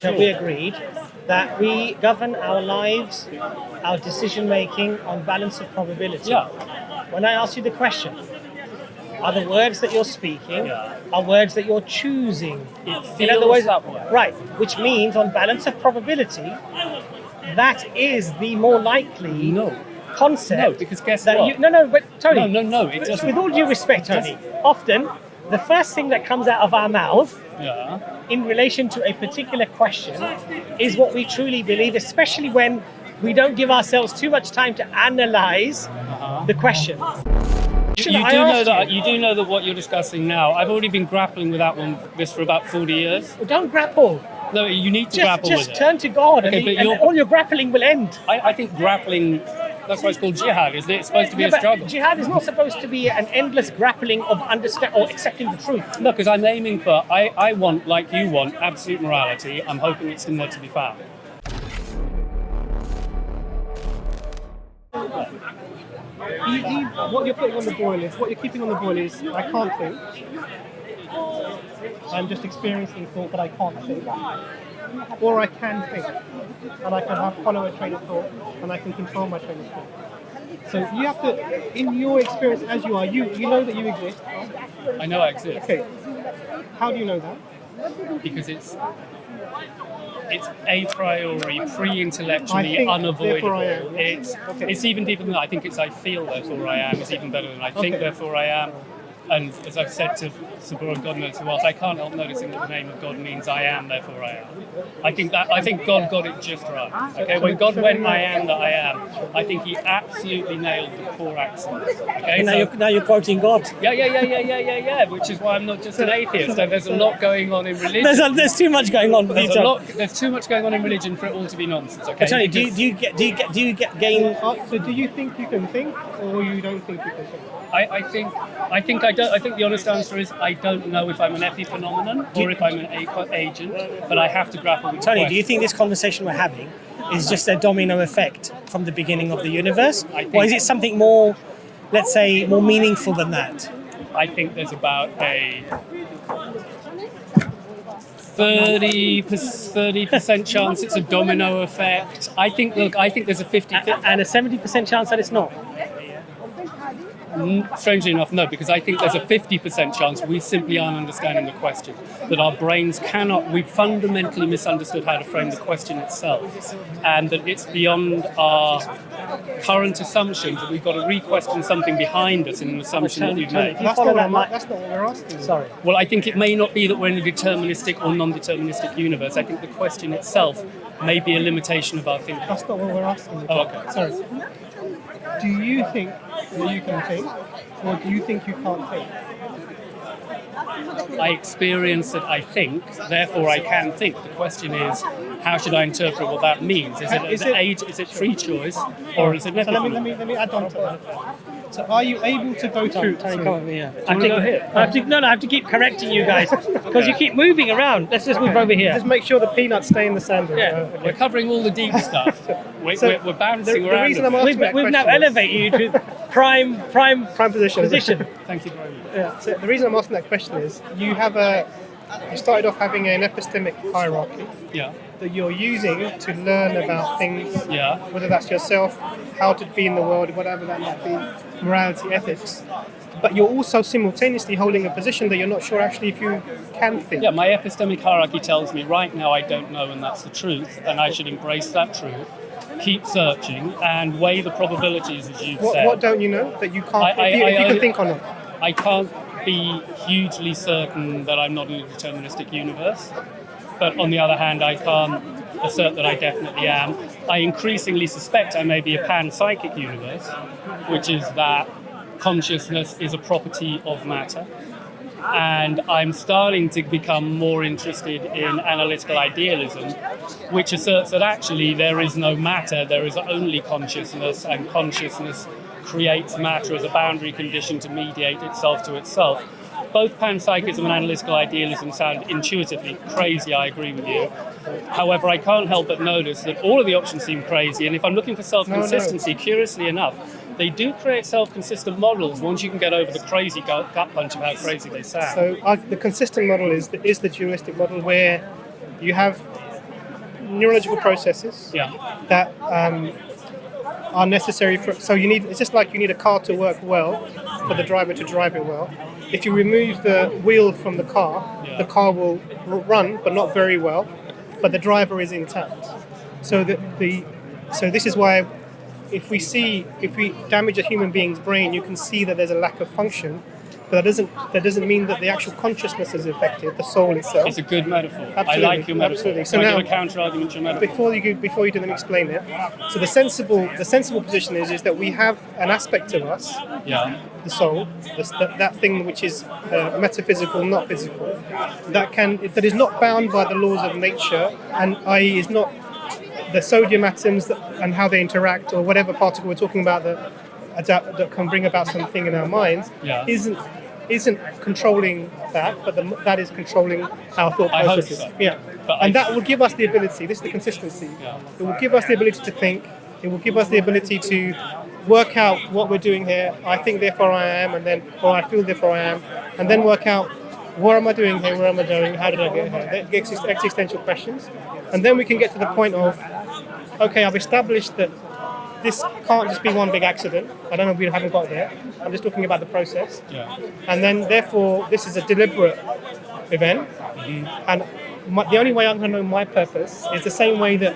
We agreed that we govern our lives, our decision making on balance of probability. Yeah. When I ask you the question, are the words that you're speaking are words that you're choosing? In other words, that way. Right, which means on balance of probability, that is the more likely concept. No, because guess that what? But Tony. No, it doesn't. With all due respect, Tony, often the first thing that comes out of our mouth in relation to a particular question is what we truly believe, especially when we don't give ourselves too much time to analyze the question. You do know that what you're discussing now, I've already been grappling with this for about 40 years. Well, don't grapple. No, you need to grapple with it. Just turn to God and all your grappling will end. I think grappling, that's why it's called jihad, isn't it? It's supposed to be a struggle. Jihad is not supposed to be an endless grappling of understand or accepting the truth. No, because I'm aiming for, I want, like you want, absolute morality. I'm hoping it's in there to be found. What you're putting on the boil is, what you're keeping on the boil is, I can't think. I'm just experiencing thought, but I can't think. Or I can think, and I can follow a train of thought, and I can control my train of thought. So you have to, in your experience as you are, you know that you exist. I know I exist. Okay. How do you know that? Because it's a priori, pre-intellectually unavoidable. It's even deeper than that. I think it's I feel, therefore I am. It's even better than I think, therefore I am. And as I've said to Sabur and God knows who else, I can't help noticing that the name of God means I am, therefore I am. I think God got it just right. Okay, when God went I am that I am, I think he absolutely nailed the core accent. Okay, now you're quoting God. Yeah. Which is why I'm not just an atheist. So there's a lot going on in religion. There's too much going on. There's too much going on in religion for it all to be nonsense. Okay. Tony, do you get gain? So do you think you can think, or you don't think you can think? I think the honest answer is I don't know if I'm an epiphenomenon or if I'm an agent, but I have to grapple with Tony, do you think this conversation we're having is just a domino effect from the beginning of the universe? Or is it something more, let's say, more meaningful than that? I think there's about a 30% chance it's a domino effect. I think there's a 50% and a 70% chance that it's not. Strangely enough, no, because I think there's a 50% chance we simply aren't understanding the question. That our brains we fundamentally misunderstood how to frame the question itself. And that it's beyond our current assumptions, that we've got to re-question something behind us in an assumption that we've made. That's not what we're asking. Sorry. Well, I think it may not be that we're in a deterministic or non-deterministic universe. I think the question itself may be a limitation of our thinking. That's not what we're asking. Oh, okay. Sorry. Do you think that you can think, or do you think you can't think? I experience that I think, therefore I can think. The question is, how should I interpret what that means? Is it free choice, or is it So let me add on to that. So are you able to go through? Tony, come over here. I have to keep correcting you guys because you keep moving around. Let's just move over here. Just make sure the peanuts stay in the sand. Yeah, we're covering all the deep stuff. We're bouncing around. The reason I'm asking that we've now question elevated you to prime position. Thank you very much. Yeah. So the reason I'm asking that question is you started off having an epistemic hierarchy that you're using to learn about things, whether that's yourself, how to be in the world, whatever that might be, morality, ethics. But you're also simultaneously holding a position that you're not sure actually if you can think. Yeah, my epistemic hierarchy tells me right now I don't know, and that's the truth, and I should embrace that truth, keep searching, and weigh the probabilities, as you've said. What don't you know that you can't, if you can think or not? I can't be hugely certain that I'm not in a deterministic universe, but on the other hand, I can't assert that I definitely am. I increasingly suspect I may be a pan-psychic universe, which is that consciousness is a property of matter. And I'm starting to become more interested in analytical idealism, which asserts that actually there is no matter, there is only consciousness, and consciousness creates matter as a boundary condition to mediate itself to itself. Both panpsychism and analytical idealism sound intuitively crazy, I agree with you. However, I can't help but notice that all of the options seem crazy, and if I'm looking for self-consistency, curiously enough, they do create self-consistent models once you can get over the crazy gut punch of how crazy they sound. So the consistent model is the dualistic model where you have neurological processes that are necessary for. So it's just like you need a car to work well for the driver to drive it well. If you remove the wheel from the car will run, but not very well, but the driver is intact. So so this is why if we damage a human being's brain, you can see that there's a lack of function. But that doesn't mean that the actual consciousness is affected, the soul itself. It's a good metaphor. Absolutely, I like your metaphor. Absolutely. So now, give a counter argument to your metaphor. Before you do, let me explain it. So the sensible position is that we have an aspect of us, the soul, that thing which is metaphysical, not physical, that is not bound by the laws of nature, and i.e. is not the sodium atoms and how they interact, or whatever particle we're talking about that can bring about something in our minds, isn't controlling that, but that is controlling our thought processes. So. Yeah, and that will give us the ability. This is the consistency. It will give us the ability to think. It will give us the ability to work out what we're doing here. I think, therefore I am, or I feel, therefore I am, and then work out what am I doing here? Where am I going? How did I get here? Existential questions, and then we can get to the point of, okay, I've established that this can't just be one big accident. I don't know, we haven't got there. I'm just talking about the process. And then, therefore, this is a deliberate event. And the only way I'm going to know my purpose is the same way that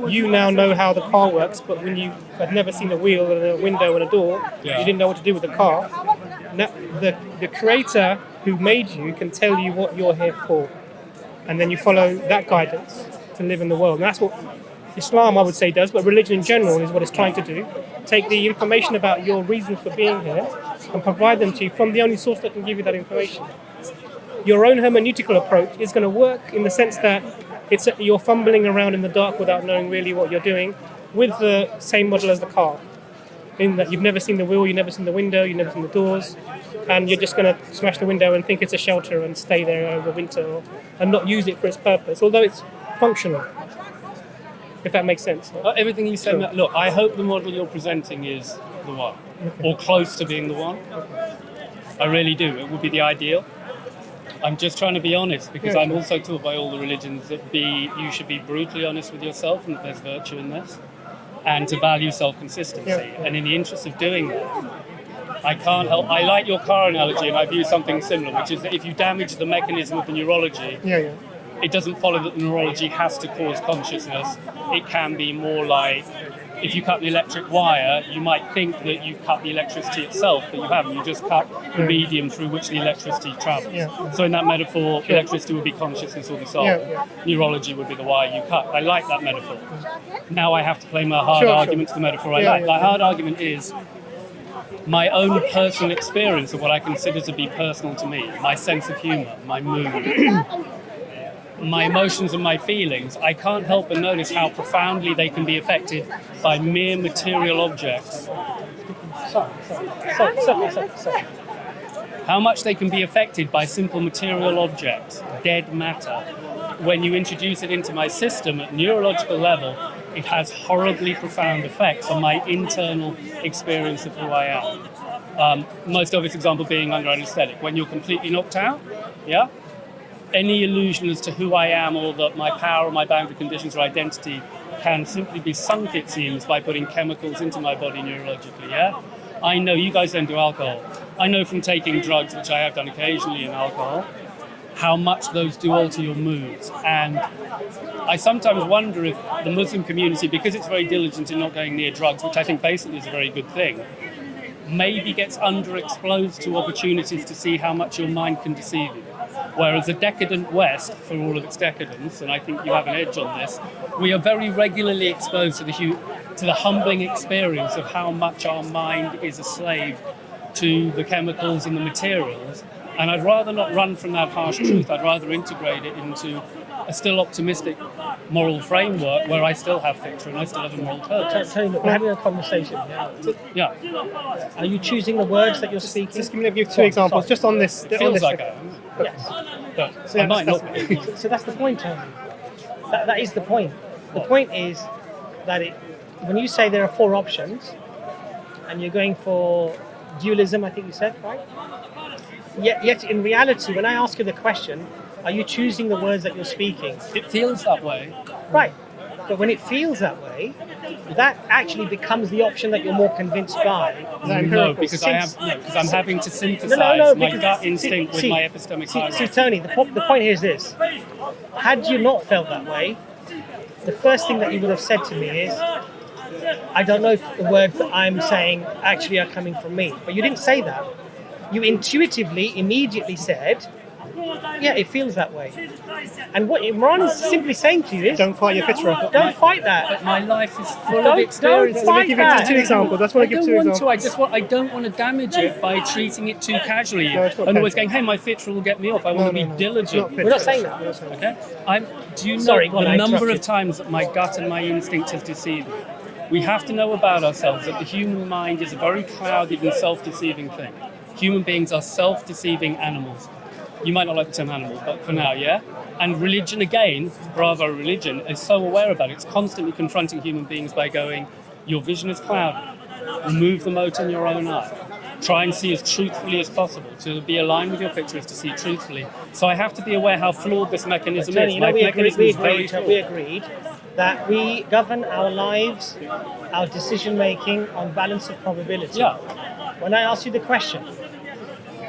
you now know how the car works, but when you had never seen a wheel and a window and a door, you didn't know what to do with the car. Now, the creator who made you can tell you what you're here for. And then you follow that guidance to live in the world. And that's what Islam, I would say, does, but religion in general is what it's trying to do. Take the information about your reasons for being here and provide them to you from the only source that can give you that information. Your own hermeneutical approach is going to work in the sense that you're fumbling around in the dark without knowing really what you're doing, with the same model as the car. In that you've never seen the wheel, you've never seen the window, you've never seen the doors, and you're just going to smash the window and think it's a shelter and stay there over winter and not use it for its purpose, although it's functional. If that makes sense. Everything you said, look, I hope the model you're presenting is the one, or close to being the one. I really do. It would be the ideal. I'm just trying to be honest, because I'm also taught by all the religions that you should be brutally honest with yourself and that there's virtue in this, and to value self-consistency. And in the interest of doing that, I can't help. I like your car analogy, and I view something similar, which is that if you damage the mechanism of the neurology, it doesn't follow that the neurology has to cause consciousness. It can be more like, if you cut the electric wire, you might think that you've cut the electricity itself, but you haven't. You just cut the medium through which the electricity travels. So in that metaphor, electricity would be consciousness or the soul. Neurology would be the wire you cut. I like that metaphor. Now I have to play my hard argument to the metaphor I like. My hard argument is my own personal experience of what I consider to be personal to me, my sense of humour, my mood, my emotions and my feelings. I can't help but notice how profoundly they can be affected by mere material objects. How much they can be affected by simple material objects, dead matter. When you introduce it into my system at neurological level, it has horribly profound effects on my internal experience of who I am. Most obvious example being under anesthetic. When you're completely knocked out, any illusion as to who I am or that my power or my boundary conditions or identity can simply be sunk, it seems, by putting chemicals into my body neurologically, I know you guys don't do alcohol. I know from taking drugs, which I have done occasionally in alcohol, how much those do alter your moods. And I sometimes wonder if the Muslim community, because it's very diligent in not going near drugs, which I think basically is a very good thing, maybe gets underexposed to opportunities to see how much your mind can deceive you. Whereas the decadent West, for all of its decadence, and I think you have an edge on this, we are very regularly exposed to the humbling experience of how much our mind is a slave to the chemicals and the materials. And I'd rather not run from that harsh truth. I'd rather integrate it into a still optimistic moral framework where I still have Fitrah and I still have a moral purpose. Tell me, we're having a conversation. Are you choosing the words that you're speaking? Just give me two examples. Just on this. It feels like I am. Yes. But I might not be. So that's the point, Tony. That is the point. The point is that when you say there are four options and you're going for dualism, I think you said, right? Yet in reality, when I ask you the question, are you choosing the words that you're speaking? It feels that way. Right. But when it feels that way, that actually becomes the option that you're more convinced by. No, because I'm having to synthesize my gut instinct with my epistemic hierarchy. See, Tony, the point here is this. Had you not felt that way, the first thing that you would have said to me is, I don't know if the words that I'm saying actually are coming from me. But you didn't say that. You intuitively, immediately said, yeah, it feels that way. And what Imran is simply saying to you is, don't fight your Fitrah. Don't fight that. But my life is full of experiences. Don't fight that. Two examples. That's what I give two examples. I don't want to damage it by treating it too casually. And always going, hey, my Fitrah will get me off. I want to be diligent. We're not saying that. Okay. Do you know the number of times that my gut and my instinct has deceived me? We have to know about ourselves that the human mind is a very clouded and self-deceiving thing. Human beings are self-deceiving animals. You might not like the term animal, but for now, yeah? And religion, again, bravo religion, is so aware about it. It's constantly confronting human beings by going, your vision is clouded. Remove the mote in your own eye. Try and see as truthfully as possible. To be aligned with your Fitrah is to see truthfully. So I have to be aware how flawed this mechanism is. We agreed that we govern our lives, our decision-making on balance of probability. Yeah. When I ask you the question,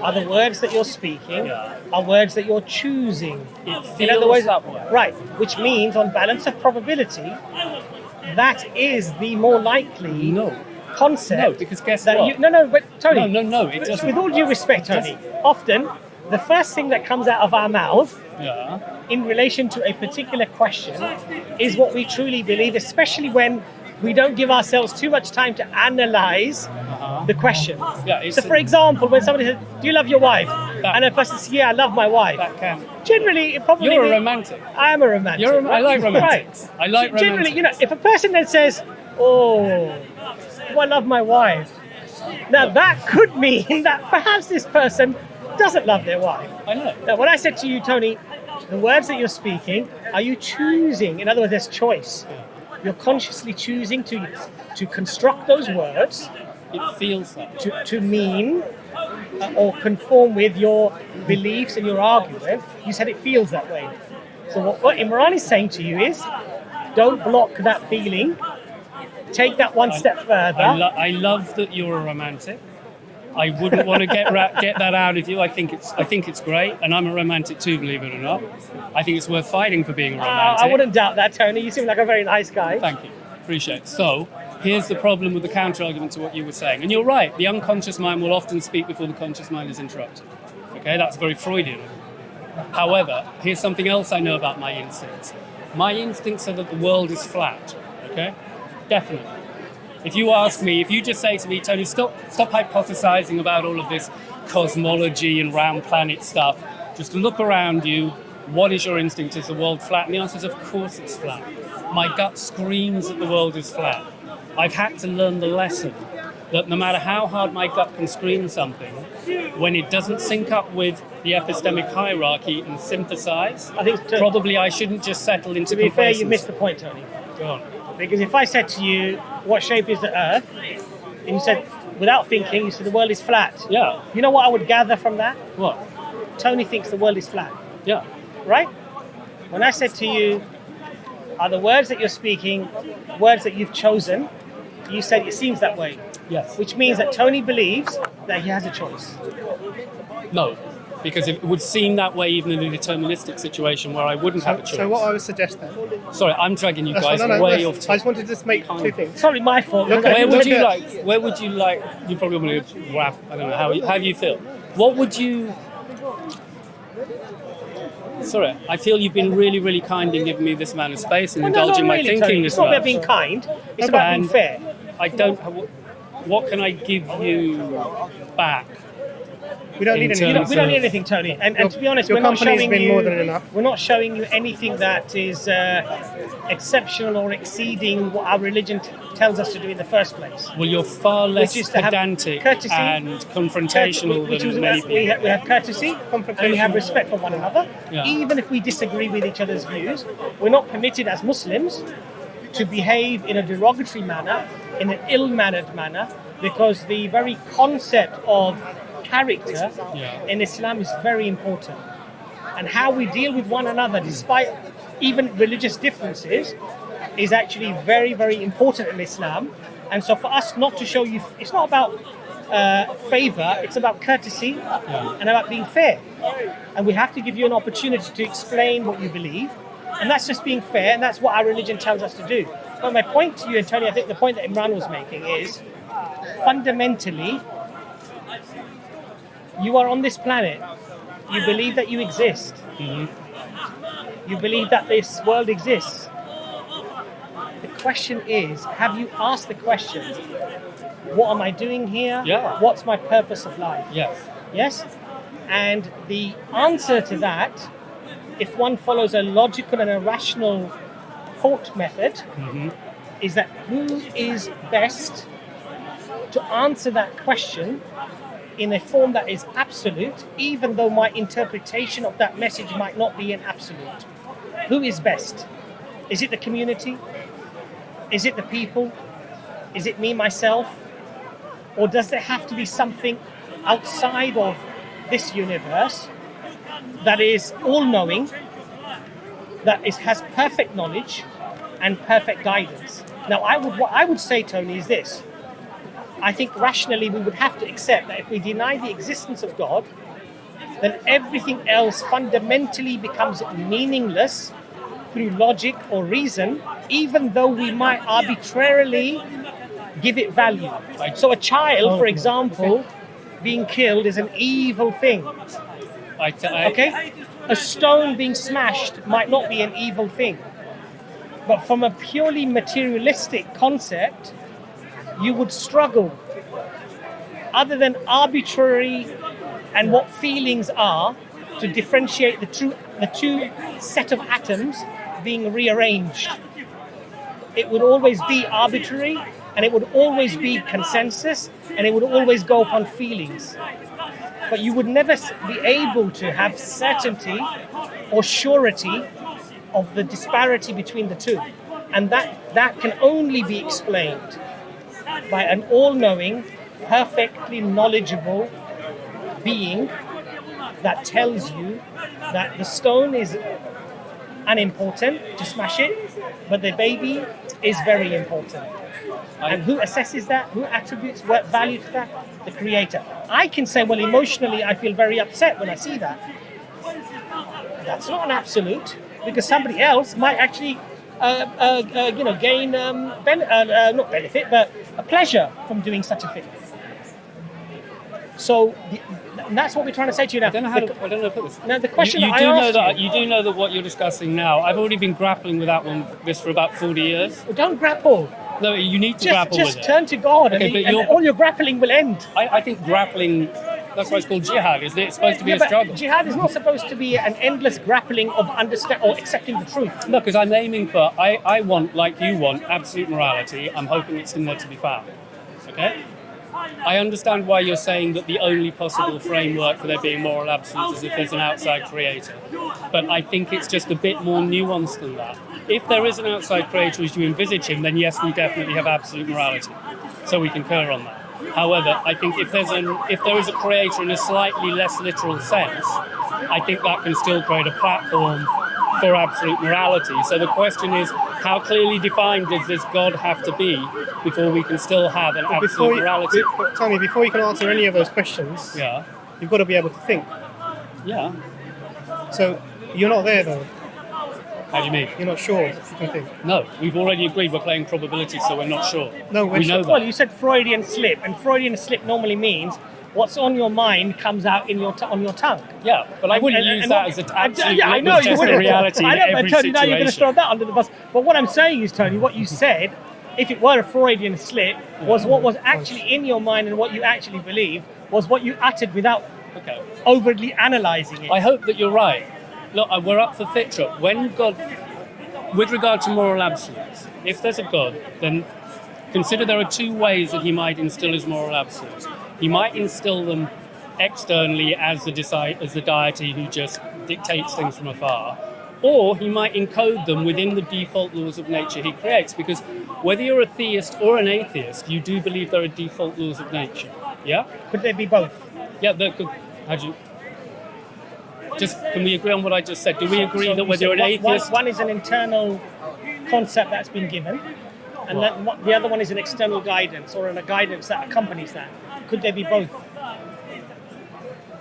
are the words that you're speaking are words that you're choosing? It feels that way. Right, which means on balance of probability, that is the more likely concept. No, because guess that what? But Tony. No, it doesn't. With all due respect, Tony, often the first thing that comes out of our mouth in relation to a particular question is what we truly believe, especially when we don't give ourselves too much time to analyze the question. So, for example, when somebody says, "Do you love your wife?" and a person says, "Yeah, I love my wife." Generally, it probably you're a romantic. I am a romantic. I like romantics. Right. I like romantics. Generally, if a person then says, "Oh, I love my wife," now that could mean that perhaps this person doesn't love their wife. I know. Now, when I said to you, Tony, the words that you're speaking, are you choosing? In other words, there's choice. You're consciously choosing to construct those words. It feels that to mean or conform with your beliefs and your argument. You said it feels that way. So what Imran is saying to you is, don't block that feeling. Take that one step further. I love that you're a romantic. I wouldn't want to get that out of you. I think it's great, and I'm a romantic too, believe it or not. I think it's worth fighting for being a romantic. I wouldn't doubt that, Tony. You seem like a very nice guy. Thank you. Appreciate it. So, here's the problem with the counter-argument to what you were saying. And you're right, the unconscious mind will often speak before the conscious mind is interrupted. Okay, that's very Freudian. However, here's something else I know about my instincts. My instincts are that the world is flat. Okay? Definitely. If you just say to me, Tony, stop hypothesizing about all of this cosmology and round planet stuff. Just look around you. What is your instinct? Is the world flat? And the answer is, of course it's flat. My gut screams that the world is flat. I've had to learn the lesson that no matter how hard my gut can scream something, when it doesn't sync up with the epistemic hierarchy and synthesize, probably I shouldn't just settle into complacency. To be fair, you missed the point, Tony. Go on. Because if I said to you, what shape is the Earth? And you said, without thinking, you said the world is flat. Yeah. You know what I would gather from that? What? Tony thinks the world is flat. Yeah. Right? When I said to you, are the words that you're speaking words that you've chosen? You said it seems that way. Yes. Which means that Tony believes that he has a choice. No. Because it would seem that way even in a deterministic situation where I wouldn't have a choice. So what I would suggest then... Sorry, I'm dragging you guys way off. I just wanted to just make two things. Sorry, my fault. Where would you like... You probably want to wrap... I don't know. How do you feel? What would you... Sorry, I feel you've been really, really kind in giving me this amount of space and indulging my thinking Tony. this It's not much. about being kind. It's about being fair. I don't... What can I give you back? We don't need anything. We don't need anything, Tony. And to be honest, your company's been more than enough. We're not showing you anything that is exceptional or exceeding what our religion tells us to do in the first place. Well, you're far less pedantic and confrontational than many people. We have courtesy, and we have respect for one another. Yeah. Even if we disagree with each other's views, we're not permitted as Muslims to behave in a derogatory manner, in an ill-mannered manner, because the very concept of character in Islam is very important, and how we deal with one another, despite even religious differences is actually very, very important in Islam. And so for us not to show you, it's not about favor, it's about courtesy and about being fair. And we have to give you an opportunity to explain what you believe. And that's just being fair, and that's what our religion tells us to do. But my point to you, and Tony, I think the point that Imran was making is, fundamentally, you are on this planet. You believe that you exist. Mm-hmm. You believe that this world exists. The question is, have you asked the question, what am I doing here? Yeah. What's my purpose of life? Yes. Yes? And the answer to that, if one follows a logical and a rational thought method, is that who is best to answer that question in a form that is absolute, even though my interpretation of that message might not be an absolute. Who is best? Is it the community? Is it the people? Is it me, myself? Or does there have to be something outside of this universe that is all-knowing, that has perfect knowledge and perfect guidance? Now, what I would say, Tony, is this. I think rationally we would have to accept that if we deny the existence of God, then everything else fundamentally becomes meaningless through logic or reason, even though we might arbitrarily give it value. So a child, for example, being killed is an evil thing. Okay? A stone being smashed might not be an evil thing. But from a purely materialistic concept, you would struggle, other than arbitrary and what feelings are, to differentiate the two set of atoms being rearranged. It would always be arbitrary, and it would always be consensus, and it would always go upon feelings. But you would never be able to have certainty or surety of the disparity between the two. And that can only be explained by an all-knowing, perfectly knowledgeable being that tells you that the stone is unimportant to smash it, but the baby is very important. And who assesses that? Who attributes value to that? The Creator. I can say, well, emotionally, I feel very upset when I see that. That's not an absolute, because somebody else might actually gain not benefit, but a pleasure from doing such a thing. So that's what we're trying to say to you now. I don't know how to put this. Now the question you that do I know asked that you do know that what you're discussing now. I've already been grappling with this for about 40 years. Well, don't grapple. No, you need to grapple with it. Just turn to God, Okay, and all your grappling will end. I think grappling. That's why it's called jihad, isn't it? It's supposed to be a struggle. Jihad is not supposed to be an endless grappling of understand or accepting the truth. No, because I'm aiming for, I want, like you want, absolute morality. I'm hoping it's in there to be found. Okay? I understand why you're saying that the only possible framework for there being moral absolutes is if there's an outside creator. But I think it's just a bit more nuanced than that. If there is an outside creator as you envisage him, then yes, we definitely have absolute morality. So we concur on that. However, I think if there is a creator in a slightly less literal sense, I think that can still create a platform for absolute morality. So the question is, how clearly defined does this God have to be before we can still have an absolute morality? Tony, before you can answer any of those questions, you've got to be able to think. Yeah. So you're not there though. How do you mean? You're not sure if you can think. No, we've already agreed we're playing probability, so we're not sure. No, we know that. Well, you said Freudian slip, and Freudian slip normally means what's on your mind comes out on your tongue. Yeah, but I wouldn't use that as an absolute I know you wouldn't. reality I know, in every but Tony, situation. now you're going to throw that under the bus. But what I'm saying is, Tony, what you said, if it were a Freudian slip, was what was actually in your mind and what you actually believe was what you uttered without overtly analysing it. I hope that you're right. Look, we're up for Fitrah. When God, with regard to moral absolutes, if there's a God, then consider there are two ways that he might instill his moral absolutes. He might instill them externally as the deity who just dictates things from afar, or he might encode them within the default laws of nature he creates, because whether you're a theist or an atheist, you do believe there are default laws of nature. Yeah? Could there be both? Yeah, there could. How do you... just can we agree on what I just said? Do we agree that whether you're an atheist... One is an internal concept that's been given, and then the other one is an external guidance or a guidance that accompanies that. Could there be both?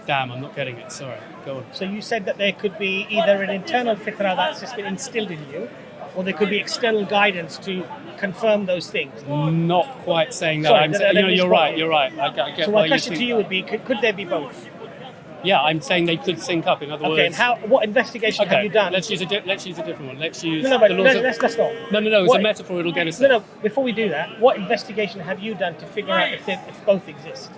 Damn, I'm not getting it. Sorry. Go on. So you said that there could be either an internal fitrah that's just been instilled in you, or there could be external guidance to confirm those things. Not quite saying that. Sorry, you're right. I get so my question to you would be, could there be both? Yeah, I'm saying they could sync up. In other words, and what investigation have you done? Let's use a different one. Let's use let's not. No. It's a metaphor. It'll get us there. No. Before we do that, what investigation have you done to figure out if both exist?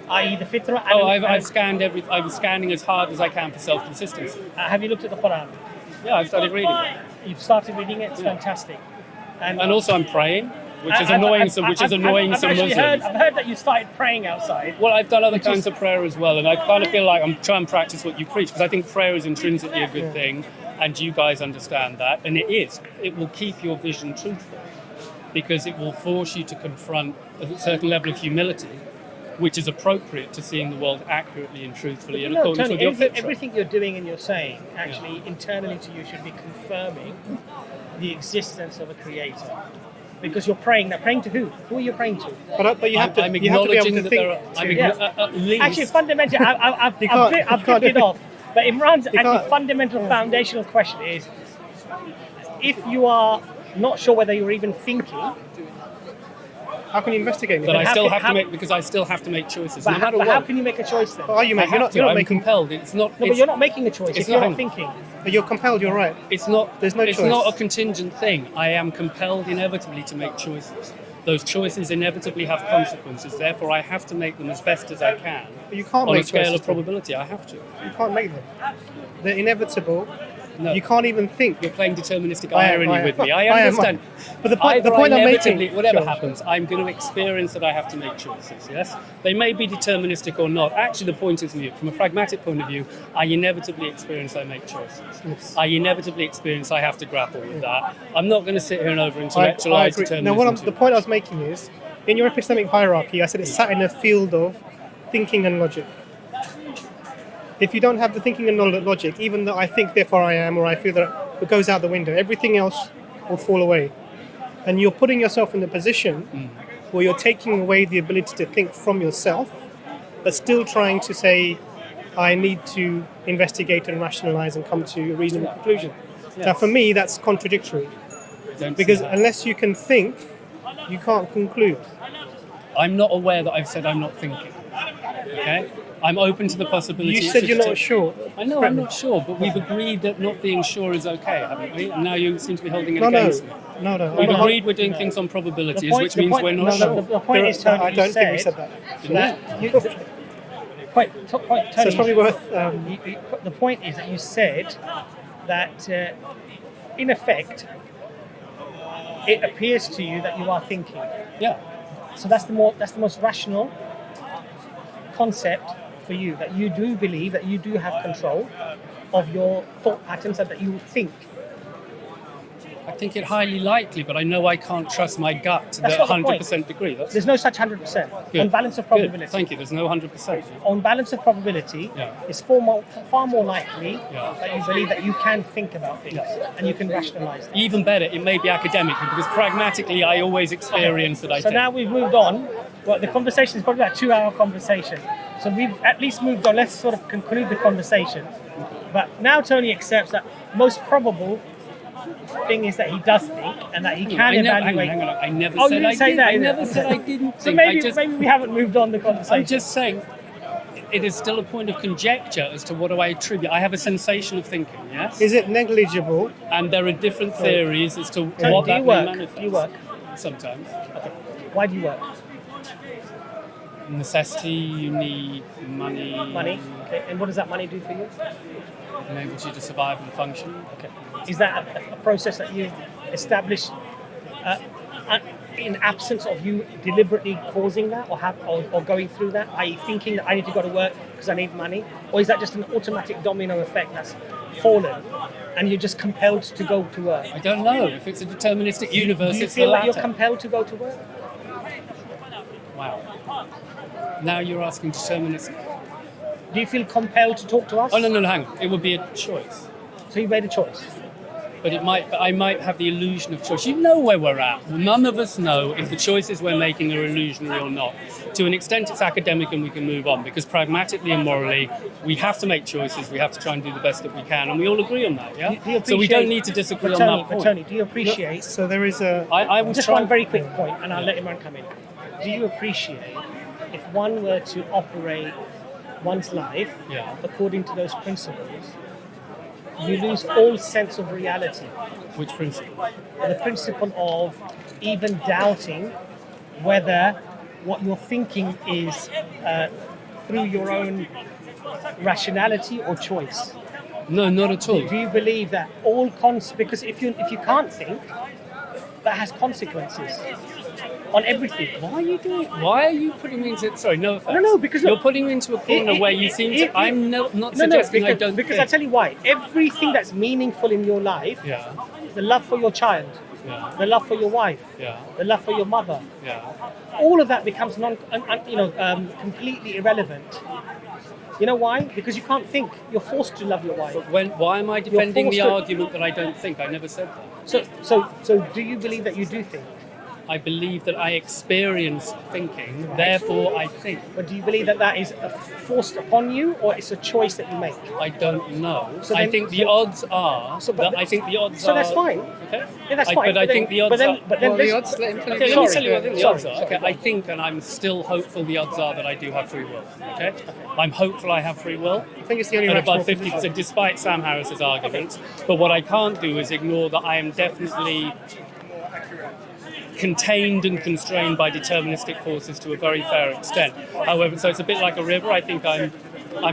I.e., the fitrah. I've scanned I was scanning as hard as I can for self-consistency. Have you looked at the Quran? Yeah, I've started reading it. You've started reading it. It's fantastic. And also, I'm praying, which is annoying some Muslims. I've heard that you started praying outside. Well, I've done other kinds of prayer as well, and I kind of feel like I'm trying to practice what you preach, because I think prayer is intrinsically a good thing, and you guys understand that, and it is. It will keep your vision truthful, because it will force you to confront a certain level of humility, which is appropriate to seeing the world accurately and truthfully in accordance with your fitrah. Everything you're doing and you're saying, actually, internally to you, should be confirming the existence of a creator. Because you're praying. Now, praying to who? Who are you praying to? But you have to be able to think. Actually, fundamentally, I've cut it off. But Imran's fundamental foundational question is, if you are not sure whether you're even thinking, how can you investigate? But I still have to make choices. But, no matter what. How can you make a choice then? Well, are you making? I'm compelled. It's not. No, but you're not making a choice if you're not thinking. But you're compelled. You're right. It's not. There's no choice. It's not a contingent thing. I am compelled inevitably to make choices. Those choices inevitably have consequences. Therefore, I have to make them as best as I can. But you can't on make a scale choices, of probability. I have to. You can't make them. They're inevitable. No. You can't even think. You're playing deterministic irony with me. I understand. But the point I'm making, whatever happens, I'm going to experience that I have to make choices. Yes, they may be deterministic or not. Actually, the point is mute. From a pragmatic point of view, I inevitably experience I make choices. Yes. I inevitably experience I have to grapple with that. I'm not going to sit here and over-intellectualize determinism. Now, the point I was making is, in your epistemic hierarchy, I said it's sat in a field of thinking and logic. If you don't have the thinking and logic, even though I think, therefore I am, or I feel that it goes out the window, everything else will fall away. And you're putting yourself in the position where you're taking away the ability to think from yourself, but still trying to say, I need to investigate and rationalize and come to a reasonable conclusion. Yes. Now, for me, that's contradictory. Because unless you can think, you can't conclude. I'm not aware that I've said I'm not thinking. Okay? I'm open to the possibility. You said you're not sure. I know I'm not sure, but we've agreed that not being sure is okay, haven't we? And now you seem to be holding it against me. No. We've agreed we're doing things on probabilities, which means we're not sure. The point is, Tony, I don't think we said that. So it's probably worth... the point is that you said that, in effect, it appears to you that you are thinking. Yeah. So that's the most rational concept for you, that you do believe that you do have control of your thought patterns and that you think. I think it highly likely, but I know I can't trust my gut to the 100% degree. There's no such 100%. On balance of probability. Good. Thank you. There's no 100%. On balance of probability, it's far more likely that you believe that you can think about things and you can rationalize them. Even better, it may be academically, because pragmatically I always experience that I think. So now we've moved on. Well, the conversation is probably about a 2-hour conversation. So we've at least moved on. Let's sort of conclude the conversation. But now Tony accepts that most probable thing is that he does think and that he can evaluate. Hang on. I never said you didn't I say did. that. I never said I didn't think. So maybe we haven't moved on the conversation. I'm just saying it is still a point of conjecture as to what do I attribute. I have a sensation of thinking, yes? Is it negligible? And there are different theories as to Tony, what that may manifest. Do you work? Sometimes. Okay. Why do you work? Necessity, you need money. Money? Okay. And what does that money do for you? It enables you to survive and function. Okay. Is that a process that you've established in absence of you deliberately causing that or going through that, i.e. thinking that I need to go to work because I need money? Or is that just an automatic domino effect that's fallen and you're just compelled to go to work? I don't know. If it's a deterministic universe, do you it's feel the like latter. you're compelled to go to work? Wow. Now you're asking deterministic. Do you feel compelled to talk to us? Oh, no, hang on. It would be a choice. So you made a choice. But I might have the illusion of choice. You know where we're at. None of us know if the choices we're making are illusionary or not. To an extent, it's academic and we can move on, because pragmatically and morally, we have to make choices. We have to try and do the best that we can, and we all agree on that. Yeah. So we don't need to disagree on that point. Tony, do you appreciate? So there is a. I will just try. One very quick point, and I'll let Imran come in. Do you appreciate if one were to operate one's life according to those principles? You lose all sense of reality. Which principle? The principle of even doubting whether what you're thinking is through your own rationality or choice. No, not at all. Do you believe that because if you can't think, that has consequences on everything. Why are you putting me into? Sorry, no offense. No, because you're putting me into a corner where you seem to. I'm not suggesting I don't. Because I tell you why. Everything that's meaningful in your life, the love for your child, the love for your wife, the love for your mother, all of that becomes completely irrelevant. You know why? Because you can't think. You're forced to love your wife. But why am I defending the argument that I don't think? I never said that. So do you believe that you do think? I believe that I experience thinking, therefore I think. But do you believe that is forced upon you, or it's a choice that you make? I don't know. I think the odds are. So that's fine. Okay. Yeah, that's fine. But I think the odds are. Let me tell you what I think the odds are. Okay. I think, and I'm still hopeful, the odds are that I do have free will. Okay. I'm hopeful I have free will. I think it's the only at about 50%, despite Sam Harris's arguments. But what I can't do is ignore that I am definitely contained and constrained by deterministic forces to a very fair extent. However, so it's a bit like a river. I think I'm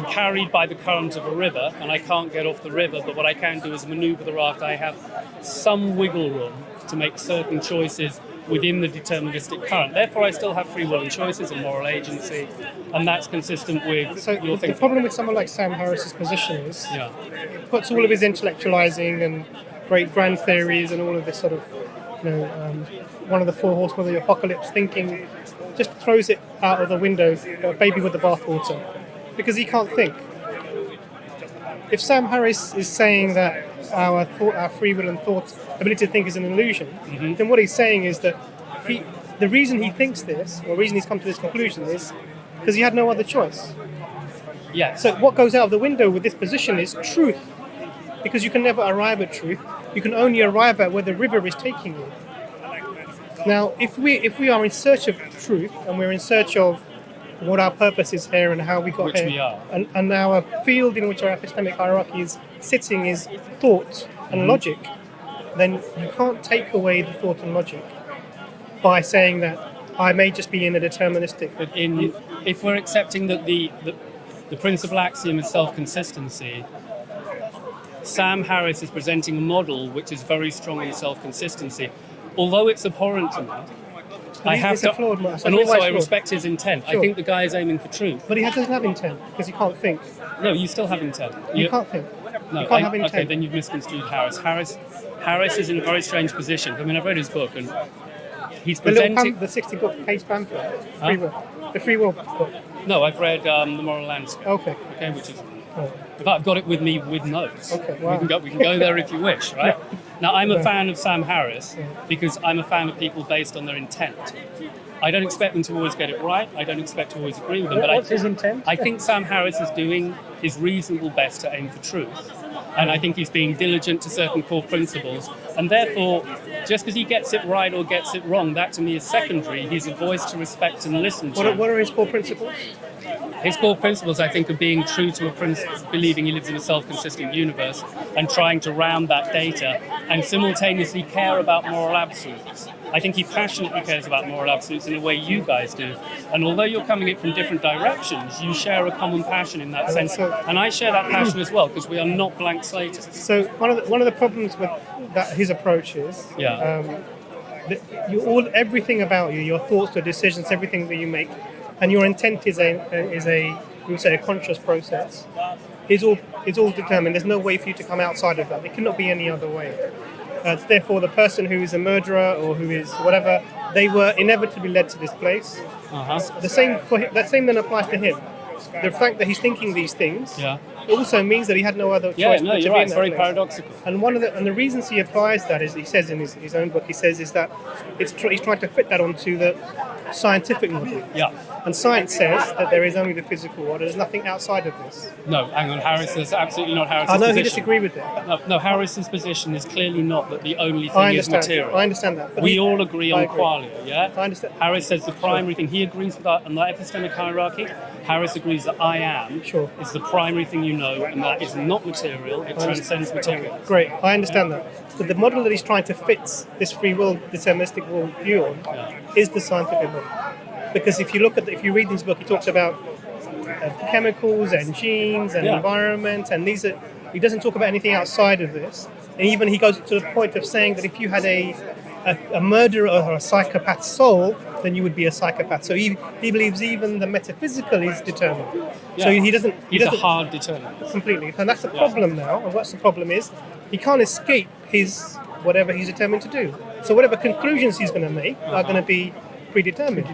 carried by the current of a river, and I can't get off the river, but what I can do is maneuver the raft. I have some wiggle room to make certain choices within the deterministic current. Therefore, I still have free will and choices and moral agency, and that's consistent with your thinking. The problem with someone like Sam Harris's position is it puts all of his intellectualizing and great grand theories and all of this sort of, one of the four horsemen of the apocalypse thinking, just throws it out of the window, a baby with the bathwater, because he can't think. If Sam Harris is saying that our free will and ability to think is an illusion, then what he's saying is that the reason he thinks this, or the reason he's come to this conclusion, is because he had no other choice. Yeah. So what goes out of the window with this position is truth, because you can never arrive at truth. You can only arrive at where the river is taking you. Now, if we are in search of truth, and we're in search of what our purpose is here and how we got here, we are. And now a field in which our epistemic hierarchy is sitting is thought and logic, then you can't take away the thought and logic by saying that I may just be in a deterministic. But if we're accepting that the principal axiom is self-consistency, Sam Harris is presenting a model which is very strong in self-consistency. Although it's abhorrent to me, I respect his intent. Sure. I think the guy is aiming for truth. But he doesn't have intent, because he can't think. No, you still have intent. You can't think. No, you can't have intent. Okay, then you've misconstrued Harris. Harris is in a very strange position. I mean, I've read his book, and he's presenting... The 60-book-page pamphlet, the Free Will book. No, I've read The Moral Landscape. Okay, which is... In fact, I've got it with me with notes. Okay, wow. We can go there if you wish, right? Now, I'm a fan of Sam Harris because I'm a fan of people based on their intent. I don't expect them to always get it right. I don't expect to always agree with them. What's his intent? I think Sam Harris is doing his reasonable best to aim for truth. And I think he's being diligent to certain core principles. And therefore, just because he gets it right or gets it wrong, that to me is secondary. He's a voice to respect and listen to. What are his core principles? His core principles, I think, are being true to a principle, believing he lives in a self-consistent universe and trying to round that data and simultaneously care about moral absolutes. I think he passionately cares about moral absolutes in a way you guys do. And although you're coming at it from different directions, you share a common passion in that sense. And I share that passion as well, because we are not blank slates. So one of the problems with his approach is everything about you, your thoughts, your decisions, everything that you make, and your intent is a conscious process. It's all determined. There's no way for you to come outside of that. It cannot be any other way. Therefore, the person who is a murderer or who is whatever, they were inevitably led to this place. Uh-huh. The same then applies to him. the fact that he's thinking these things Yeah. also means that he had no other choice. Yeah, no, but to you're be right. in It's that very place. paradoxical. And the reasons he applies that is, he says in his own book, he says is that he's trying to fit that onto the scientific model. Yeah. And science says that there is only the physical world. There's nothing outside of this. No, hang on. Harris is absolutely not Harris's I know position. he disagreed with it. No, Harris's position is clearly not that the only I thing is understand. material. I understand that. But We all agree I on agree. qualia, yeah? I understand. Harris says the primary thing, he agrees with that on the epistemic hierarchy. Harris agrees that I am is the primary thing you know, and that is not material, it transcends material. Great, I understand that. But the model that he's trying to fit this free will, deterministic world view on, is the scientific model. Because if you read this book, he talks about chemicals and genes and environment, and he doesn't talk about anything outside of this. And even he goes to the point of saying that if you had a murderer or a psychopath soul, then you would be a psychopath. So he believes even the metaphysical is determined. Yeah. So he doesn't. He's a hard determinant. Completely, and that's the problem now. And what's the problem is, he can't escape his whatever he's determined to do. So whatever conclusions he's going to make are going to be predetermined.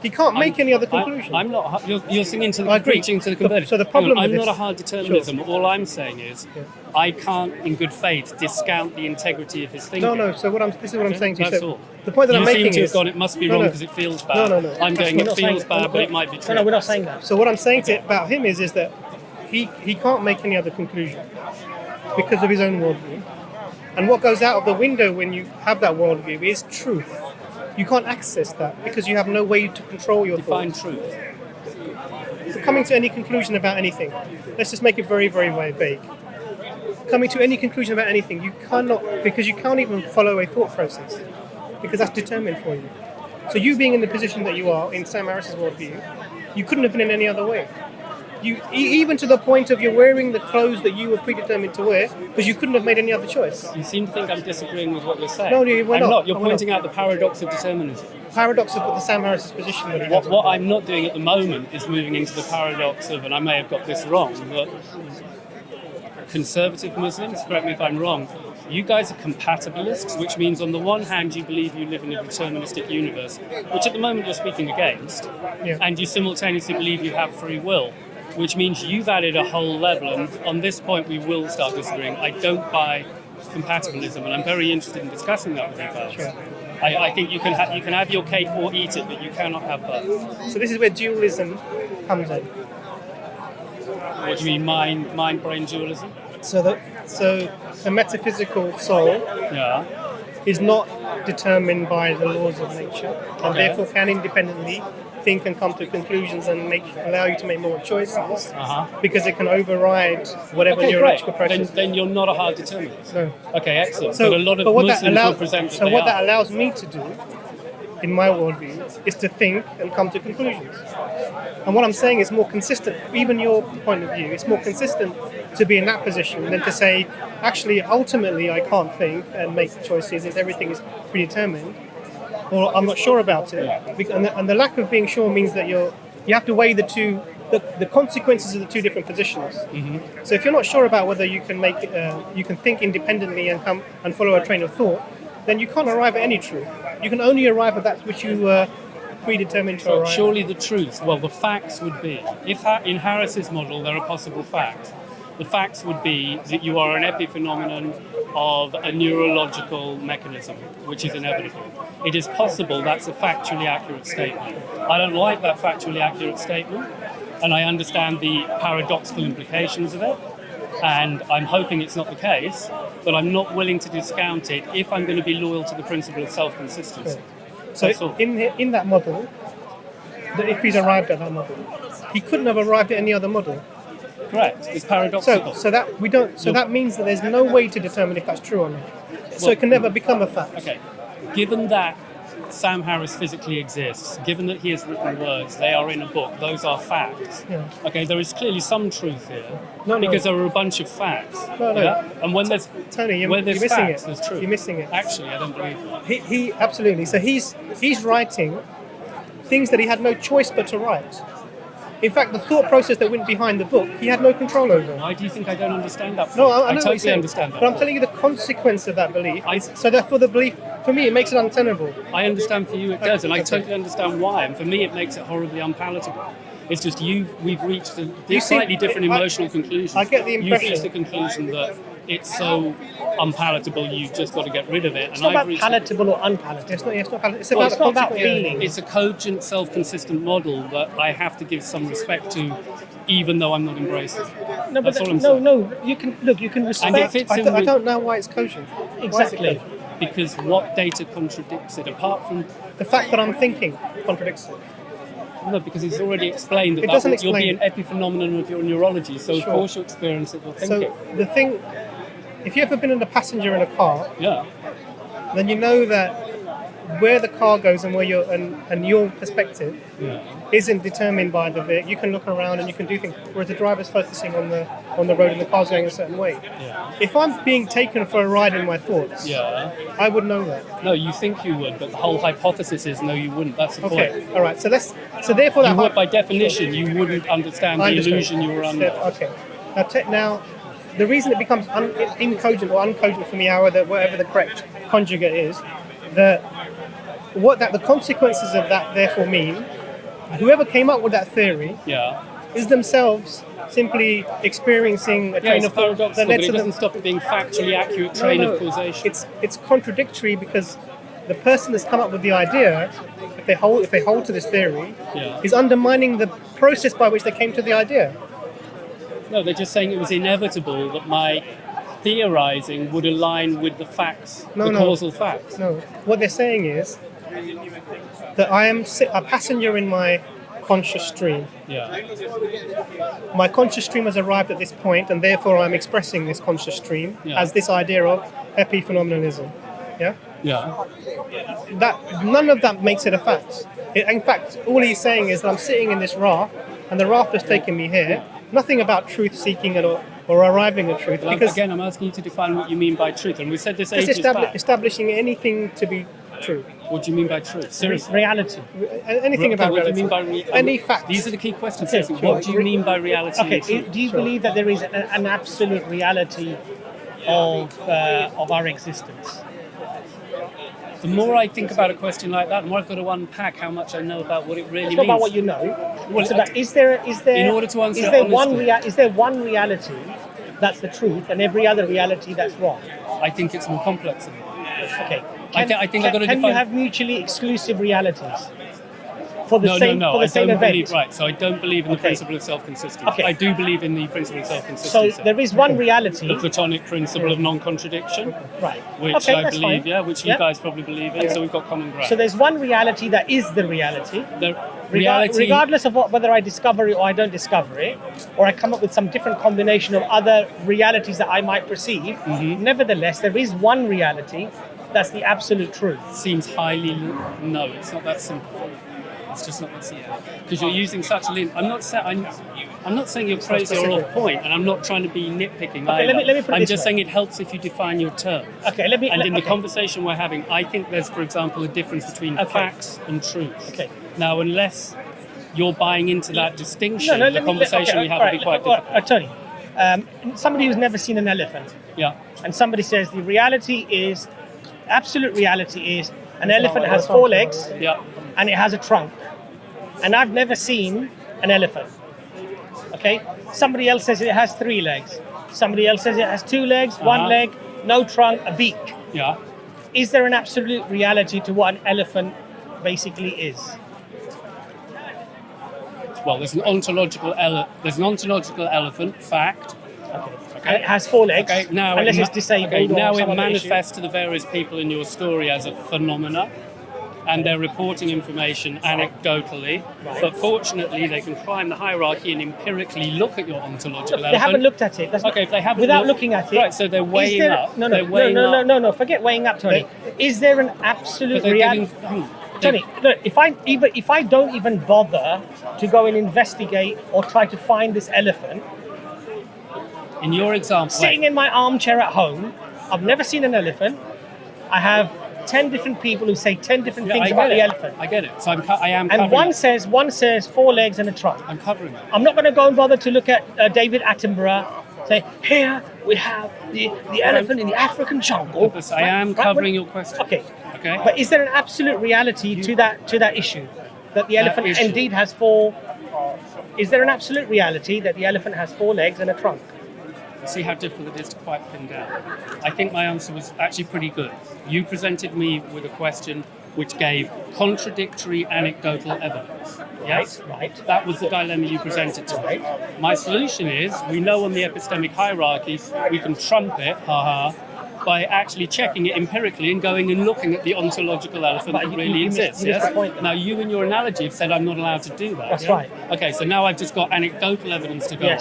He can't make any other conclusion. I'm not. You're singing to the preaching to the converted. So the problem I'm with not this- a hard determinism. All I'm saying is, I can't, in good faith, discount the integrity of his thinking. No. So this is what I'm saying to you. That's So all. the point that you I'm making seem to is have gone, it must be No, wrong no. because it feels bad. No. I'm going, We're it not saying feels that. bad, but it might be true. No, we're not saying that. So what I'm saying about him is that he can't make any other conclusion because of his own worldview. And what goes out of the window when you have that worldview is truth. You can't access that because you have no way to control your Define thoughts. truth. Coming to any conclusion about anything, let's just make it very, very, very vague. Coming to any conclusion about anything, you cannot, because you can't even follow a thought process, because that's determined for you. So you being in the position that you are in Sam Harris's worldview, you couldn't have been in any other way. Even to the point of you're wearing the clothes that you were predetermined to wear, because you couldn't have made any other choice. You seem to think I'm disagreeing with what you're saying. No, we're I'm not. not. You're We're pointing not. out the paradox of determinism. Paradox of the Sam Harris's position that he has. What I'm not doing at the moment is moving into the paradox of, and I may have got this wrong, but conservative Muslims, correct me if I'm wrong, you guys are compatibilists, which means on the one hand you believe you live in a deterministic universe, which at the moment you're speaking against, and you simultaneously believe you have free will, which means you've added a whole level, and on this point we will start disagreeing. I don't buy compatibilism, and I'm very interested in discussing that with you guys. Sure. I think you can have your cake or eat it, but you cannot have both. So this is where dualism comes in. What do you mean, mind-brain dualism? So the metaphysical soul is not determined by the laws of nature, and therefore can independently think and come to conclusions and allow you to make more choices, because it can override whatever neurological process. Then you're not a hard determinist. No. Okay, excellent. So, but a lot of what Muslims will present that so they what are. that allows me to do, in my worldview, is to think and come to conclusions. And what I'm saying is more consistent. Even your point of view, it's more consistent to be in that position than to say, actually, ultimately, I can't think and make choices. Everything is predetermined, or I'm not sure about it. And the lack of being sure means that you have to weigh the consequences of the two different positions. Mm-hmm. So if you're not sure about whether you can you can think independently and come and follow a train of thought, then you can't arrive at any truth. You can only arrive at that which you were predetermined to arrive at. Surely the truth, well, the facts would be, if in Harris's model there are possible facts, the facts would be that you are an epiphenomenon of a neurological mechanism, which is inevitable. It is possible that's a factually accurate statement. I don't like that factually accurate statement, and I understand the paradoxical implications of it, and I'm hoping it's not the case, but I'm not willing to discount it if I'm going to be loyal to the principle of self-consistency. So in that model, if he's arrived at that model, he couldn't have arrived at any other model. Correct. It's paradoxical. So that means that there's no way to determine if that's true or not. So it can never become a fact. Okay. Given that Sam Harris physically exists, given that he has written words, they are in a book, those are facts. Yeah. Okay, there is clearly some truth here, No. because there are a bunch of facts. No. Yeah? And when there's Tony, where there's you're missing facts, it. there's truth. You're missing it. Actually, I don't believe that. He absolutely. So he's writing things that he had no choice but to write. In fact, the thought process that went behind the book, he had no control over. Why do you think I don't understand that? No, I know I what you're totally saying, understand that. But I'm telling you the consequence of that belief. So therefore the belief, for me, it makes it untenable. I understand for you it does, and I Okay. totally understand why. And for me, it makes it horribly unpalatable. It's just we've reached a slightly different emotional conclusion. I get the impression. You've reached the conclusion that it's so unpalatable, you've just got to get rid of it. It's not about palatable or unpalatable. It's not palatable. It's not about feeling. It's a cogent, self-consistent model that I have to give some respect to, even though I'm not embracing it. No, That's all I'm saying. No. You can respect. And it fits in I with- don't know why it's cogent. Exactly. Because what data contradicts it, apart from... The fact that I'm thinking contradicts it. No, because it's already explained that, It doesn't you'll be explain. an epiphenomenon of your neurology, so of Sure. course you experience it with thinking. So the thing, if you've ever been a passenger in a car, Yeah. then you know that where the car goes and where your perspective isn't determined by the vehicle. You can look around and you can do things, whereas the driver's focusing on the road and the car's going a certain way. Yeah. If I'm being taken for a ride in my thoughts, Yeah. I would know that. No, you think you would, but the whole hypothesis is no, you wouldn't. That's the Okay, point. all right. So therefore, You that would, by definition, you wouldn't understand the I understand. illusion you were under. Okay. Now, the reason it becomes incogent or uncogent for me, whatever the correct conjugate is, the consequences of that therefore mean whoever came up with that theory Yeah. is themselves simply experieing a Yeah, train it's of thought paradoxical, that but led it to doesn't them. stop it being factually accurate train of causation. It's contradictory because the person that's come up with the idea, if they hold to this theory, Yeah. is undermining the process by which they came to the idea. No, they're just saying it was inevitable that my theorizing would align with the facts, No. causal facts. No, what they're saying is that I am a passenger in my conscious stream. Yeah. My conscious stream has arrived at this point, and therefore I'm expressing this conscious stream as this idea of epiphenomenalism. Yeah? Yeah. That none of that makes it a fact. In fact, all he's saying is that I'm sitting in this raft, and the raft has taken me here. Nothing about truth seeking or arriving at truth. Well, Because again, I'm asking you to define what you mean by truth, and we said this just ages back. establishing anything to be true. What do you mean by truth? Seriously. Reality. Anything about what do you reality. mean by Any facts. These are the key questions. Okay, Seriously. What do you mean by reality? Okay. and truth? Do you believe that there is an absolute reality of our existence? The more I think about a question like that, the more I've got to unpack how much I know about what it really It's means. not about what you know. Well, It's about is there in order to answer is it there one honestly. is there one reality that's the truth and every other reality that's wrong? I think it's more complex than that. Okay. I think I've got to can you define- have mutually exclusive realities for the No, same no, for the I same don't event? believe. Right, so I don't believe in the Okay. principle of self-consistency. Okay. I do believe in the principle of So self-consistency. there is one reality. The Platonic principle of non-contradiction, Right. which Okay, I that's believe, fine. which you guys probably believe in, so we've got common ground. So there's one reality that is the reality. The reality, Regardless of whether I discover it or I don't discover it, or I come up with some different combination of other realities that I might perceive, Mm-hmm. nevertheless, there is one reality that's the absolute truth. seems highly... No, it's not that simple. It's just not that simple. Because you're using such a... I'm not saying you're crazy or off point, and I'm not trying to be nitpicking Okay, either. let me put it I'm this just way. saying it helps if you define your terms. Okay, let me. And in the okay. conversation we're having, I think there's, for example, a difference between Okay. facts and truth. Okay. Now, unless you're buying into that distinction, No, the conversation we have will be quite difficult. Tony, somebody who's never seen an elephant, Yeah. and somebody says the reality is, absolute reality is, an elephant has 4 legs Yeah. and it has a trunk, and I've never seen an elephant. Okay, somebody else says it has 3 legs. Somebody else says it has 2 legs, 1 leg, no trunk, a beak. Yeah. Is there an absolute reality to what an elephant basically is? Well, there's an ontological elephant fact. And it has 4 legs, Okay. Now unless it it's disabled or now some it other manifests to the various people in your story as a phenomena, and they're reporting information anecdotally. Right. But fortunately, they can climb the hierarchy and empirically look at your ontological issue. elephant. They haven't looked at it. That's Okay, if they haven't without looked- looking at it. Right, so they're weighing is there, up. No, They're weighing up. no. Forget weighing up, Tony. Is there an absolute But they're reality? giving- Tony, look, if I don't even bother to go and investigate or try to find this elephant, In your example, sitting in my armchair at home, I've never seen an elephant. I have 10 different people who say 10 different things about the elephant. I get it. So I am And covering one says 4 legs and a trunk. I'm covering it. I'm not going to go and bother to look at David Attenborough. Say, here we have the elephant in the African jungle. I am covering your question. Okay. Okay. But is there an absolute reality to that issue? That the elephant issue. indeed has 4 is there an absolute reality that the elephant has 4 legs and a trunk? See how difficult it is to quite pin down. I think my answer was actually pretty good. You presented me with a question which gave contradictory anecdotal evidence. Yes? Right. That was the dilemma you presented to me. My solution is, we know on the epistemic hierarchy, we can trump it, by actually checking it empirically and going and looking at the ontological elephant that really exists. You missed the point, now, you in your analogy have said I'm not allowed to do that. That's right. Okay, so now I've just got anecdotal evidence to go on.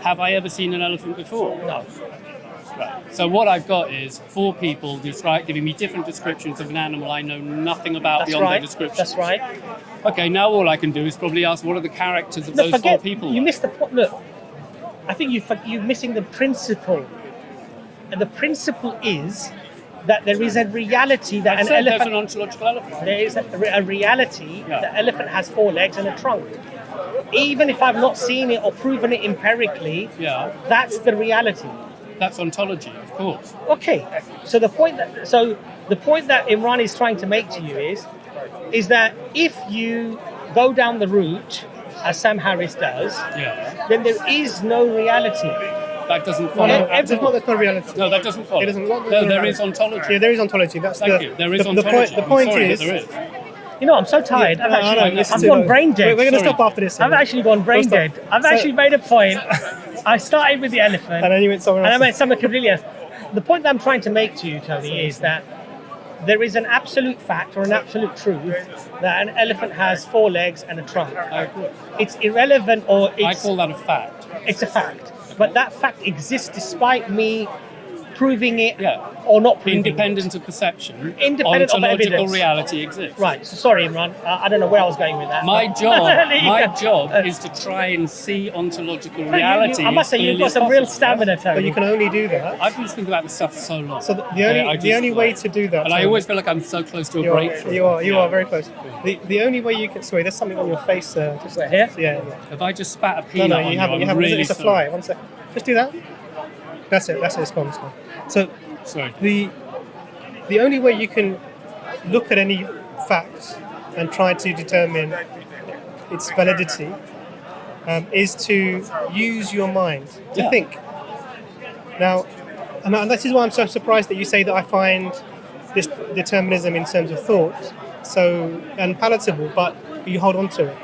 Have I ever seen an elephant before? No. Right. So what I've got is 4 people giving me different descriptions of an animal I know nothing about beyond their description. That's right. Okay, now all I can do is probably ask what are the characters of those 4 people? You missed the point. Look, I think you're missing the principle. And the principle is that there is a reality that an elephant... There's an ontological elephant. There is a reality that the elephant has 4 legs and a trunk. Even if I've not seen it or proven it empirically, that's the reality. That's ontology, of course. Okay, so the point that Imran is trying to make to you is that if you go down the route as Sam Harris does, then there is no reality. That doesn't follow. That's not reality. No, that doesn't follow. It doesn't. There is ontology. Yeah, there is ontology. That's Thank you. There is ontology. The point is. is. There is. You know, I'm so tired. I've gone brain dead. We're going to stop after this. I've actually gone brain dead. I've actually made a point. I started with the elephant. And then you went somewhere else. And I went somewhere completely else. The point that I'm trying to make to you, Tony, is that there is an absolute fact or an absolute truth that an elephant has 4 legs and a trunk. I agree. It's irrelevant or I call that a fact. It's a fact. But that fact exists despite me proving it or not proving Independent it. of perception, Independent of evidence. ontological reality exists. Right, so sorry Imran, I don't know where I was going with that. My job is to try and see ontological reality. I must say, you've got some real stamina, Tony. But you can only do that. I've been thinking about this stuff for so long. So the only way to do that... And I always feel like I'm so close to a breakthrough. You are very close. The only way you can... Sorry, there's something on your face. Just here? Yeah. If I just spat a peanut No, you haven't. really it's a fly. 1 second. Just do that. That's it. It's gone. So... Sorry. The only way you can look at any fact and try to determine its validity is to use your mind to think. Now, and this is why I'm so surprised that you say that I find this determinism in terms of thought so unpalatable, but you hold on to it.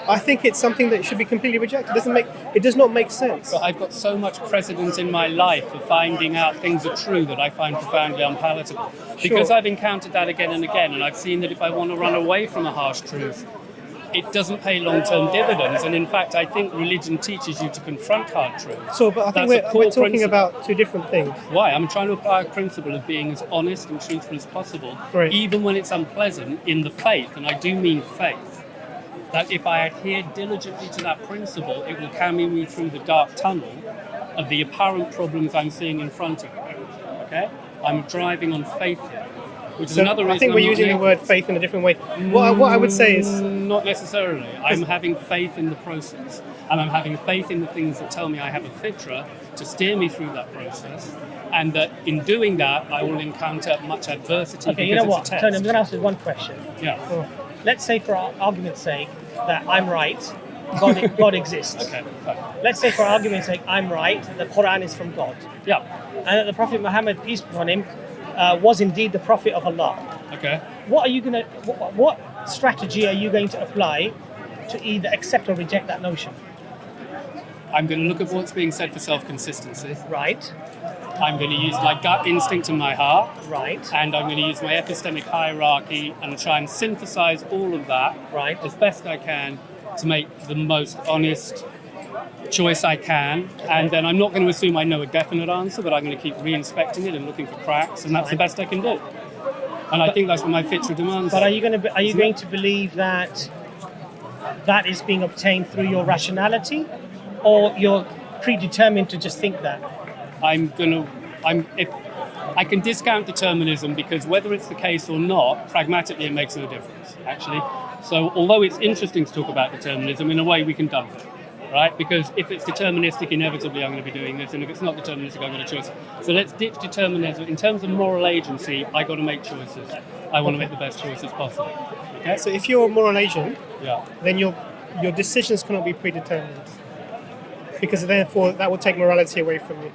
I think it's something that should be completely rejected. It does not make sense. But I've got so much precedent in my life for finding out things are true that I find profoundly unpalatable. Because I've encountered that again and again, and I've seen that if I want to run away from a harsh truth, it doesn't pay long-term dividends. And in fact, I think religion teaches you to confront hard truths. So, but I think we're talking about 2 different things. Why? I'm trying to apply a principle of being as honest and truthful as possible, even when it's unpleasant, in the faith, and I do mean faith. That if I adhere diligently to that principle, it will carry me through the dark tunnel of the apparent problems I'm seeing in front of me. Okay? I'm driving on faith here, which is another reason I think we're using the word faith in a different way. What I would say is... Not necessarily. I'm having faith in the process. And I'm having faith in the things that tell me I have a fitrah to steer me through that process. And that in doing that, I will encounter much adversity. Okay, you know what, Tony, I'm going to ask you one question. Yeah. Let's say, for argument's sake, that I'm right, God exists. Okay, fine. Let's say, for argument's sake, I'm right, the Quran is from God. Yeah. And that the Prophet Muhammad, peace be upon him, was indeed the Prophet of Allah. Okay. What strategy are you going to apply to either accept or reject that notion? I'm going to look at what's being said for self-consistency. Right. I'm going to use my gut instinct in my heart. Right. And I'm going to use my epistemic hierarchy and try and synthesize all of that as best I can to make the most honest choice I can. And then I'm not going to assume I know a definite answer, but I'm going to keep re-inspecting it and looking for cracks, and that's the best I can do. And I think that's what my fitrah demands. But are you going to believe that that is being obtained through your rationality, or you're predetermined to just think that? If I can discount determinism, because whether it's the case or not, pragmatically it makes no difference, actually. So although it's interesting to talk about determinism, in a way we can dump it, right? Because if it's deterministic, inevitably I'm going to be doing this, and if it's not deterministic, I'm going to choose. So let's ditch determinism. In terms of moral agency, I got to make choices. I want to make the best choices possible. Okay? So if you're a moral agent, then you're your decisions cannot be predetermined, because therefore that will take morality away from you.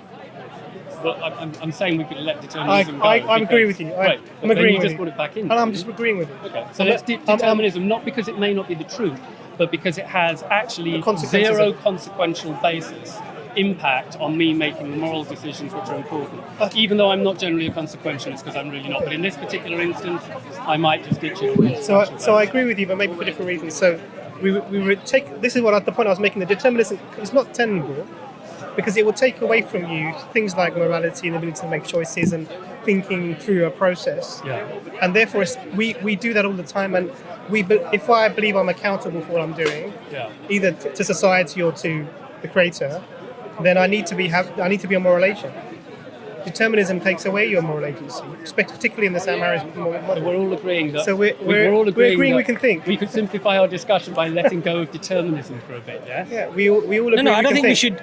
Well, I'm saying we could let determinism go. I agree with you. Right, I'm agreeing with you. just brought it back in. And I'm just agreeing with you. Okay, so let's determinism, not because it may not be the truth, but because it has actually zero consequential basis impact on me making the moral decisions which are important. Even though I'm not generally a consequentialist, because I'm really not, but in this particular instance, I might just ditch it. So I agree with you, but maybe for different reasons. So we would take, this is what the point I was making, the determinism is not tenable, because it will take away from you things like morality and the ability to make choices and thinking through a process. Yeah. And therefore, we do that all the time. And if I believe I'm accountable for what I'm doing, either to society or to the creator, then I need to be a moral agent. Determinism takes away your moral agency, particularly in the Sam Harris model. So we're all agreeing that. So we're all agreeing we can think. We could simplify our discussion by letting go of determinism for a bit. Yeah. Yeah. We all agree. No, I don't think we should.